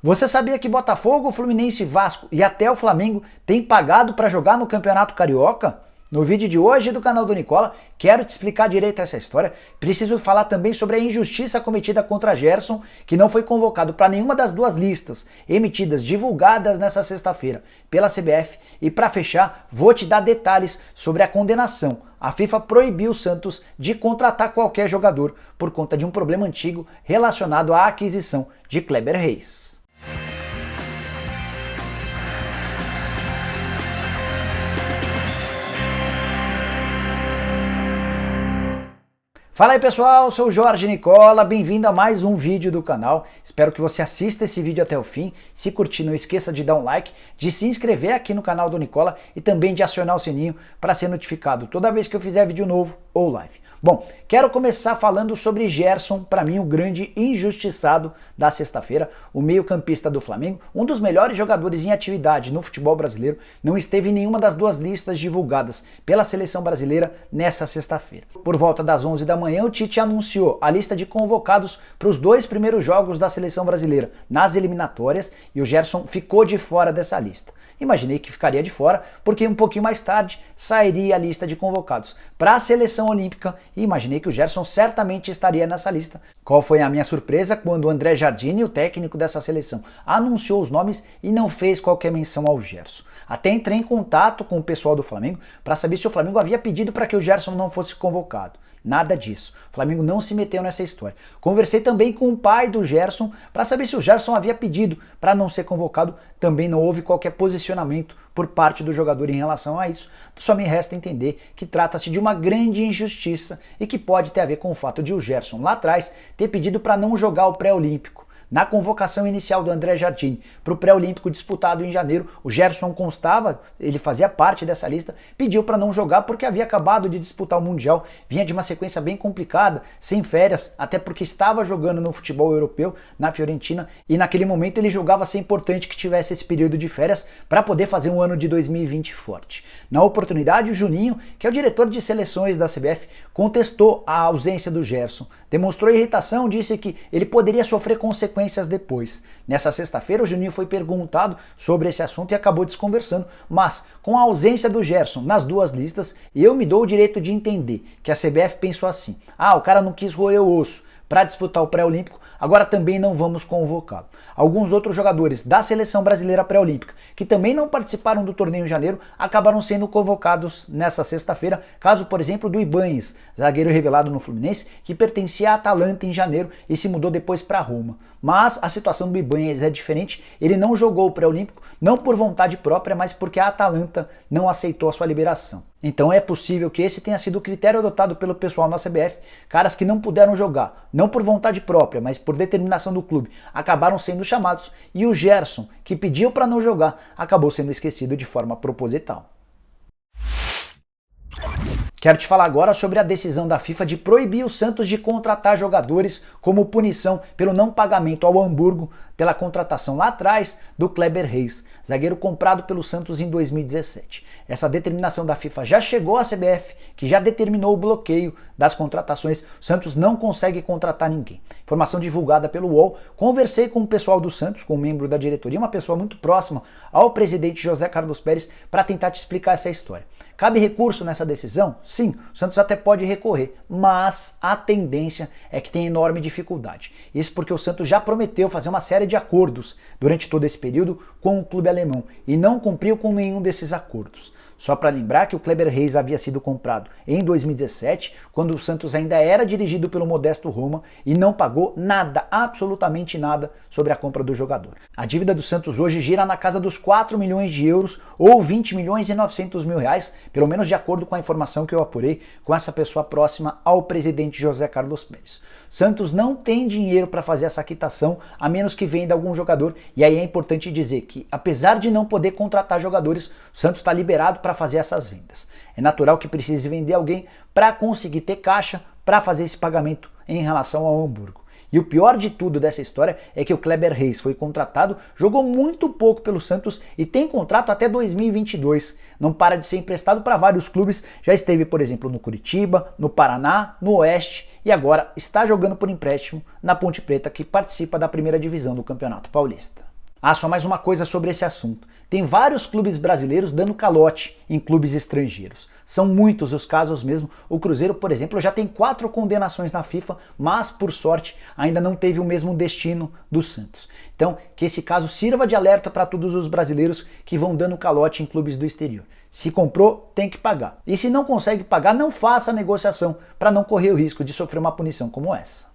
Você sabia que Botafogo, Fluminense, Vasco e até o Flamengo têm pagado para jogar no Campeonato Carioca? No vídeo de hoje do canal do Nicola, quero te explicar direito essa história. Preciso falar também sobre a injustiça cometida contra Gerson, que não foi convocado para nenhuma das duas listas emitidas, divulgadas nessa sexta-feira pela CBF. E para fechar, vou te dar detalhes sobre a condenação. A FIFA proibiu o Santos de contratar qualquer jogador por conta de um problema antigo relacionado à aquisição de Kleber Reis. Fala aí pessoal, sou o Jorge Nicola, bem-vindo a mais um vídeo do canal. Espero que você assista esse vídeo até o fim. Se curtir, não esqueça de dar um like, de se inscrever aqui no canal do Nicola e também de acionar o sininho para ser notificado toda vez que eu fizer vídeo novo ou live. Bom, quero começar falando sobre Gerson, para mim o grande injustiçado da sexta-feira, o meio-campista do Flamengo, um dos melhores jogadores em atividade no futebol brasileiro, não esteve em nenhuma das duas listas divulgadas pela seleção brasileira nessa sexta-feira. Por volta das 11 da manhã, o Tite anunciou a lista de convocados para os dois primeiros jogos da seleção brasileira nas eliminatórias e o Gerson ficou de fora dessa lista. Imaginei que ficaria de fora, porque um pouquinho mais tarde sairia a lista de convocados para a seleção olímpica e imaginei que o Gerson certamente estaria nessa lista. Qual foi a minha surpresa quando o André Jardine, o técnico dessa seleção, anunciou os nomes e não fez qualquer menção ao Gerson. Até entrei em contato com o pessoal do Flamengo para saber se o Flamengo havia pedido para que o Gerson não fosse convocado. Nada disso. O Flamengo não se meteu nessa história. Conversei também com o pai do Gerson para saber se o Gerson havia pedido para não ser convocado. Também não houve qualquer posicionamento por parte do jogador em relação a isso. Só me resta entender que trata-se de uma grande injustiça e que pode ter a ver com o fato de o Gerson lá atrás ter pedido para não jogar o pré-olímpico. Na convocação inicial do André Jardine para o pré-olímpico disputado em janeiro, o Gerson constava, ele fazia parte dessa lista, pediu para não jogar porque havia acabado de disputar o Mundial, vinha de uma sequência bem complicada, sem férias, até porque estava jogando no futebol europeu, na Fiorentina, e naquele momento ele julgava ser importante que tivesse esse período de férias para poder fazer um ano de 2020 forte. Na oportunidade, o Juninho, que é o diretor de seleções da CBF, contestou a ausência do Gerson, demonstrou irritação, disse que ele poderia sofrer consequências depois. Nessa sexta-feira, o Juninho foi perguntado sobre esse assunto e acabou desconversando, mas com a ausência do Gerson nas duas listas, eu me dou o direito de entender que a CBF pensou assim: o cara não quis roer o osso para disputar o pré-olímpico, agora também não vamos convocá-lo. Alguns outros jogadores da seleção brasileira pré-olímpica, que também não participaram do torneio em janeiro, acabaram sendo convocados nessa sexta-feira, caso, por exemplo, do Ibañez, zagueiro revelado no Fluminense, que pertencia à Atalanta em janeiro e se mudou depois para Roma. Mas a situação do Ibañez é diferente, ele não jogou o pré-olímpico, não por vontade própria, mas porque a Atalanta não aceitou a sua liberação. Então é possível que esse tenha sido o critério adotado pelo pessoal na CBF, caras que não puderam jogar, não por vontade própria, mas por determinação do clube, acabaram sendo chamados, e o Gerson, que pediu para não jogar, acabou sendo esquecido de forma proposital. Quero te falar agora sobre a decisão da FIFA de proibir o Santos de contratar jogadores como punição pelo não pagamento ao Hamburgo pela contratação lá atrás do Kleber Reis, zagueiro comprado pelo Santos em 2017. Essa determinação da FIFA já chegou à CBF, que já determinou o bloqueio das contratações. O Santos não consegue contratar ninguém. Informação divulgada pelo UOL. Conversei com o pessoal do Santos, com um membro da diretoria, uma pessoa muito próxima ao presidente José Carlos Pérez, para tentar te explicar essa história. Cabe recurso nessa decisão? Sim, o Santos até pode recorrer, mas a tendência é que tem enorme dificuldade. Isso porque o Santos já prometeu fazer uma série de acordos durante todo esse período com o clube alemão e não cumpriu com nenhum desses acordos. Só para lembrar que o Kleber Reis havia sido comprado em 2017, quando o Santos ainda era dirigido pelo modesto Roma e não pagou nada, absolutamente nada, sobre a compra do jogador. A dívida do Santos hoje gira na casa dos 4 milhões de euros ou 20 milhões e 900 mil reais, pelo menos de acordo com a informação que eu apurei com essa pessoa próxima ao presidente José Carlos Pérez. Santos não tem dinheiro para fazer essa quitação, a menos que venda algum jogador, e aí é importante dizer que, apesar de não poder contratar jogadores, o Santos está liberado para fazer essas vendas. É natural que precise vender alguém para conseguir ter caixa para fazer esse pagamento em relação ao Hamburgo. E o pior de tudo dessa história é que o Kleber Reis foi contratado, jogou muito pouco pelo Santos e tem contrato até 2022. Não para de ser emprestado para vários clubes, já esteve, por exemplo, no Curitiba, no Paraná, no Oeste e agora está jogando por empréstimo na Ponte Preta, que participa da primeira divisão do Campeonato Paulista. Ah, só mais uma coisa sobre esse assunto. Tem vários clubes brasileiros dando calote em clubes estrangeiros. São muitos os casos mesmo. O Cruzeiro, por exemplo, já tem 4 condenações na FIFA, mas, por sorte, ainda não teve o mesmo destino do Santos. Então, que esse caso sirva de alerta para todos os brasileiros que vão dando calote em clubes do exterior. Se comprou, tem que pagar. E se não consegue pagar, não faça a negociação, para não correr o risco de sofrer uma punição como essa.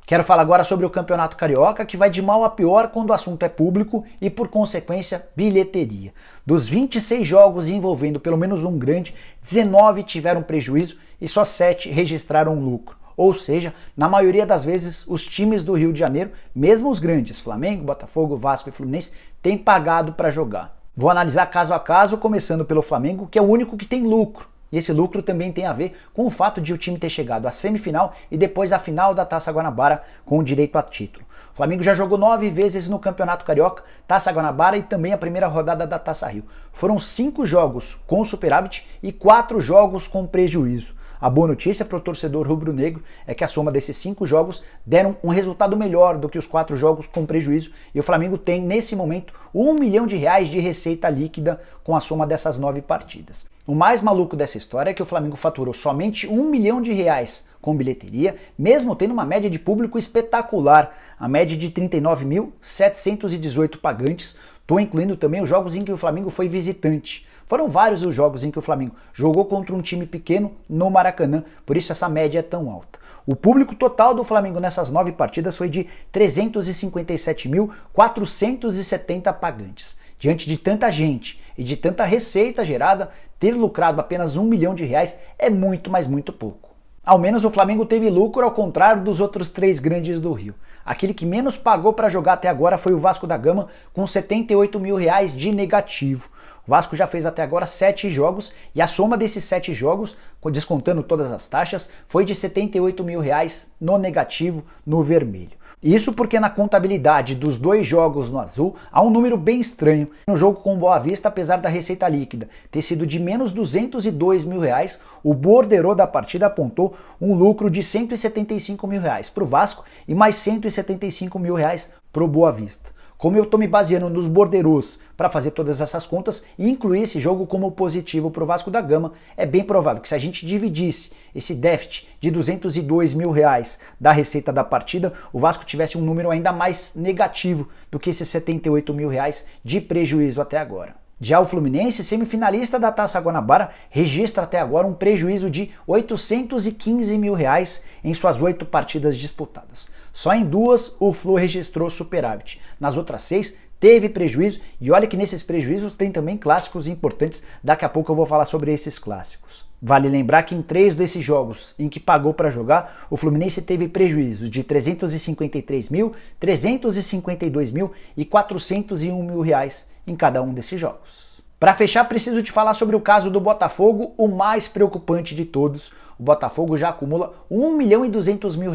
Quero falar agora sobre o Campeonato Carioca, que vai de mal a pior quando o assunto é público e, por consequência, bilheteria. Dos 26 jogos envolvendo pelo menos um grande, 19 tiveram prejuízo e só 7 registraram lucro. Ou seja, na maioria das vezes, os times do Rio de Janeiro, mesmo os grandes, Flamengo, Botafogo, Vasco e Fluminense, têm pagado para jogar. Vou analisar caso a caso, começando pelo Flamengo, que é o único que tem lucro. E esse lucro também tem a ver com o fato de o time ter chegado à semifinal e depois à final da Taça Guanabara com direito a título. O Flamengo já jogou 9 vezes no Campeonato Carioca, Taça Guanabara e também a primeira rodada da Taça Rio. Foram 5 jogos com superávit e 4 jogos com prejuízo. A boa notícia para o torcedor rubro-negro é que a soma desses 5 jogos deram um resultado melhor do que os 4 jogos com prejuízo e o Flamengo tem, nesse momento, R$1 milhão de receita líquida com a soma dessas 9 partidas. O mais maluco dessa história é que o Flamengo faturou somente R$1 milhão com bilheteria, mesmo tendo uma média de público espetacular, a média de 39.718 pagantes. Estou incluindo também os jogos em que o Flamengo foi visitante. Foram vários os jogos em que o Flamengo jogou contra um time pequeno no Maracanã, por isso essa média é tão alta. O público total do Flamengo nessas 9 partidas foi de 357.470 pagantes. Diante de tanta gente e de tanta receita gerada, ter lucrado apenas R$1 milhão é muito, mas muito pouco. Ao menos o Flamengo teve lucro ao contrário dos outros 3 grandes do Rio. Aquele que menos pagou para jogar até agora foi o Vasco da Gama, com R$78 mil de negativo. O Vasco já fez até agora 7 jogos e a soma desses 7 jogos, descontando todas as taxas, foi de R$78 mil no negativo, no vermelho. Isso porque na contabilidade dos 2 jogos no azul há um número bem estranho. No jogo com o Boa Vista, apesar da receita líquida ter sido de menos R$202 mil, o borderô da partida apontou um lucro de R$175 mil para o Vasco e mais R$175 mil para o Boa Vista. Como eu estou me baseando nos borderôs para fazer todas essas contas e incluir esse jogo como positivo para o Vasco da Gama, é bem provável que se a gente dividisse esse déficit de R$202 mil da receita da partida, o Vasco tivesse um número ainda mais negativo do que esses R$78 mil de prejuízo até agora. Já o Fluminense, semifinalista da Taça Guanabara, registra até agora um prejuízo de R$815 mil em suas 8 partidas disputadas. Só em 2 o Flu registrou superávit. Nas outras 6 teve prejuízo e olha que nesses prejuízos tem também clássicos importantes. Daqui a pouco eu vou falar sobre esses clássicos. Vale lembrar que em 3 desses jogos em que pagou para jogar, o Fluminense teve prejuízo de R$353 mil, R$352 mil e R$401 mil em cada um desses jogos. Para fechar, preciso te falar sobre o caso do Botafogo, o mais preocupante de todos. O Botafogo já acumula R$1 milhão e 200 mil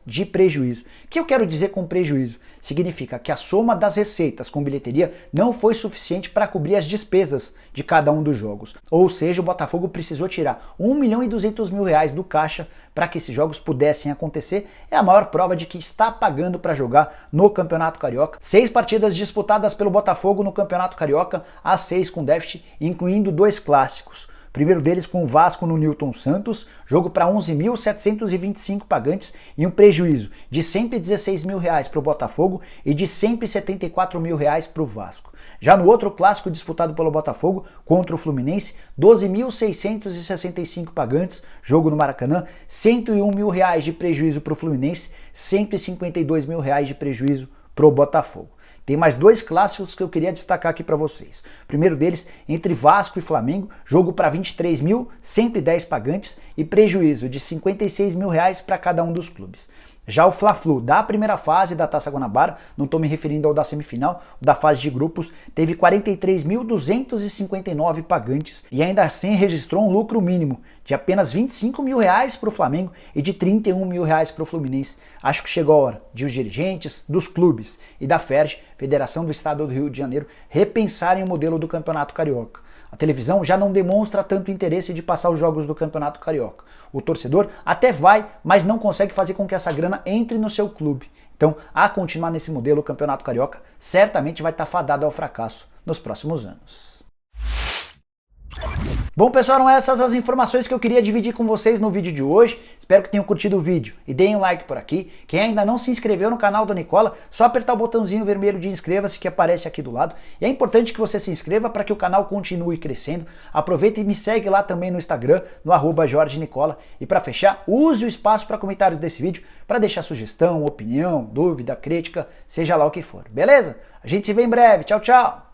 de prejuízo. O que eu quero dizer com prejuízo? Significa que a soma das receitas com bilheteria não foi suficiente para cobrir as despesas de cada um dos jogos. Ou seja, o Botafogo precisou tirar R$1 milhão e 200 mil do caixa para que esses jogos pudessem acontecer. É a maior prova de que está pagando para jogar no Campeonato Carioca. 6 partidas disputadas pelo Botafogo no Campeonato Carioca, as 6 com déficit, incluindo 2 clássicos. O primeiro deles com o Vasco no Newton Santos, jogo para 11.725 pagantes e um prejuízo de R$116 mil para o Botafogo e de R$174 mil para o Vasco. Já no outro clássico disputado pelo Botafogo contra o Fluminense, 12.665 pagantes, jogo no Maracanã, R$101 mil de prejuízo para o Fluminense, R$152 mil de prejuízo para o Botafogo. Tem mais 2 clássicos que eu queria destacar aqui para vocês. O primeiro deles, entre Vasco e Flamengo, jogo para 23.110 pagantes e prejuízo de R$56 mil para cada um dos clubes. Já o Fla-Flu da primeira fase da Taça Guanabara, não estou me referindo ao da semifinal, da fase de grupos, teve 43.259 pagantes e ainda assim registrou um lucro mínimo de apenas R$25 mil para o Flamengo e de R$31 mil para o Fluminense. Acho que chegou a hora de os dirigentes dos clubes e da FERJ, Federação do Estado do Rio de Janeiro, repensarem o modelo do Campeonato Carioca. A televisão já não demonstra tanto interesse de passar os jogos do Campeonato Carioca. O torcedor até vai, mas não consegue fazer com que essa grana entre no seu clube. Então, a continuar nesse modelo, o Campeonato Carioca certamente vai estar fadado ao fracasso nos próximos anos. Bom, pessoal, eram essas as informações que eu queria dividir com vocês no vídeo de hoje. Espero que tenham curtido o vídeo e deem um like por aqui. Quem ainda não se inscreveu no canal do Nicola, só apertar o botãozinho vermelho de inscreva-se que aparece aqui do lado. E é importante que você se inscreva para que o canal continue crescendo. Aproveita e me segue lá também no Instagram, no @JorgeNicola. E para fechar, use o espaço para comentários desse vídeo para deixar sugestão, opinião, dúvida, crítica, seja lá o que for. Beleza? A gente se vê em breve. Tchau, tchau!